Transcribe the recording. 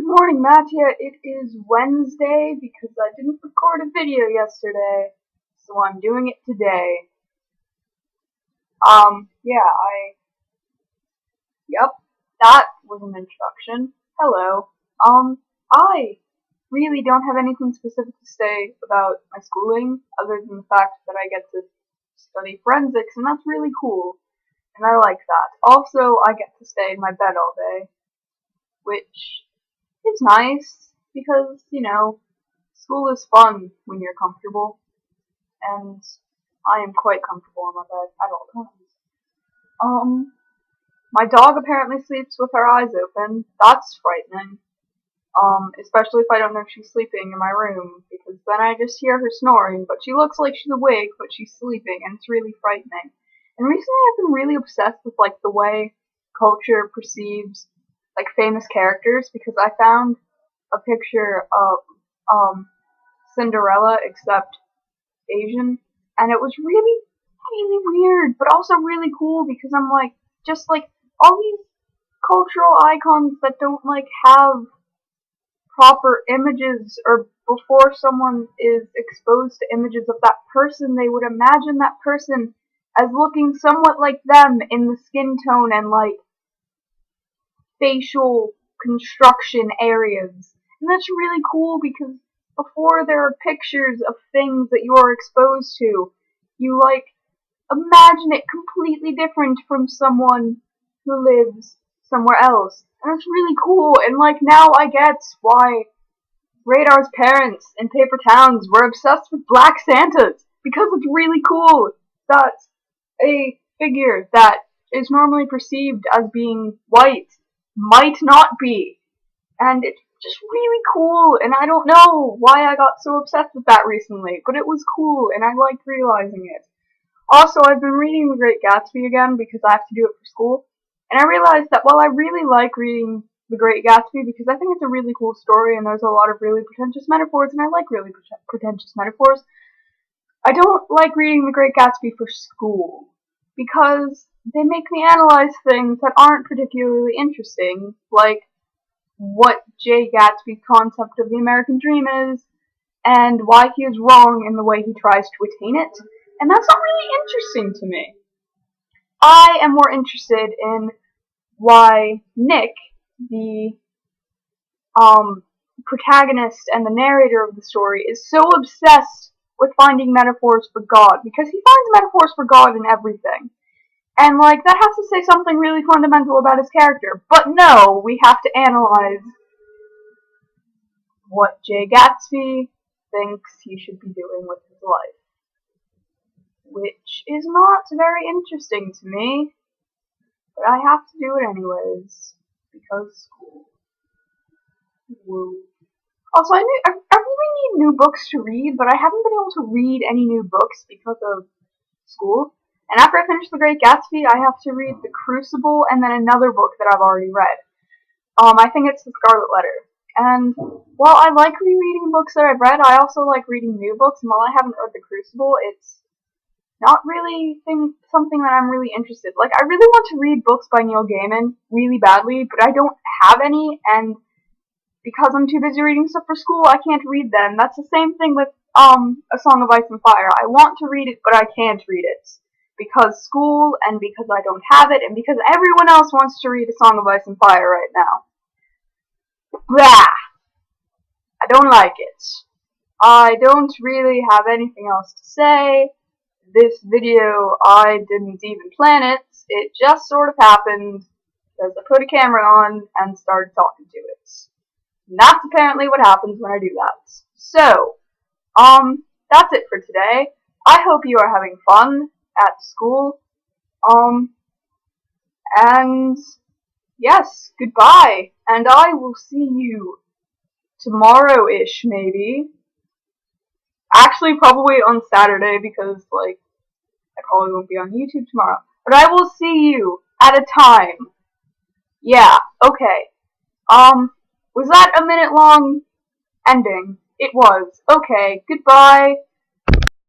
Good morning, Mattia. It is Wednesday because I didn't record a video yesterday, so I'm doing it today. Yep, that was an introduction. Hello. I really don't have anything specific to say about my schooling, other than the fact that I get to study forensics, and that's really cool, and I like that. Also, I get to stay in my bed all day, which is nice, because, school is fun when you're comfortable, and I am quite comfortable in my bed at all times. My dog apparently sleeps with her eyes open. That's frightening. Especially if I don't know if she's sleeping in my room, because then I just hear her snoring, but she looks like she's awake, but she's sleeping, and it's really frightening. And recently I've been really obsessed with, the way culture perceives, famous characters, because I found a picture of, Cinderella, except Asian, and it was really, really weird, but also really cool, because I'm all these cultural icons that don't, have proper images, or before someone is exposed to images of that person, they would imagine that person as looking somewhat like them in the skin tone and, facial construction areas. And that's really cool, because before there are pictures of things that you are exposed to, you, imagine it completely different from someone who lives somewhere else. And it's really cool, and, now I get why Radar's parents in Paper Towns were obsessed with Black Santas, because it's really cool that a figure that is normally perceived as being white might not be. And it's just really cool, and I don't know why I got so obsessed with that recently, but it was cool, and I liked realizing it. Also, I've been reading The Great Gatsby again because I have to do it for school, and I realized that while I really like reading The Great Gatsby because I think it's a really cool story and there's a lot of really pretentious metaphors, and I like really pretentious metaphors, I don't like reading The Great Gatsby for school, because they make me analyze things that aren't particularly interesting, like what Jay Gatsby's concept of the American dream is, and why he is wrong in the way he tries to attain it, and that's not really interesting to me. I am more interested in why Nick, the protagonist and the narrator of the story, is so obsessed with finding metaphors for God, because he finds metaphors for God in everything. And, that has to say something really fundamental about his character. But no, we have to analyze what Jay Gatsby thinks he should be doing with his life. Which is not very interesting to me, but I have to do it anyways, because school. Woo. Also, I really need new books to read, but I haven't been able to read any new books because of school. And after I finish The Great Gatsby, I have to read The Crucible and then another book that I've already read. I think it's The Scarlet Letter. And while I like rereading books that I've read, I also like reading new books, and while I haven't read The Crucible, it's not really something that I'm really interested in. I really want to read books by Neil Gaiman really badly, but I don't have any, and because I'm too busy reading stuff for school, I can't read them. That's the same thing with A Song of Ice and Fire. I want to read it, but I can't read it. Because school, and because I don't have it, and because everyone else wants to read A Song of Ice and Fire right now. Blah! I don't like it. I don't really have anything else to say. This video, I didn't even plan it. It just sort of happened because I put a camera on and started talking to it. And that's apparently what happens when I do that. So, that's it for today. I hope you are having fun at school. And yes, goodbye. And I will see you tomorrow-ish, maybe. Actually, probably on Saturday, because, I probably won't be on YouTube tomorrow. But I will see you at a time. Yeah, okay. Was that a minute-long ending? It was. Okay, goodbye.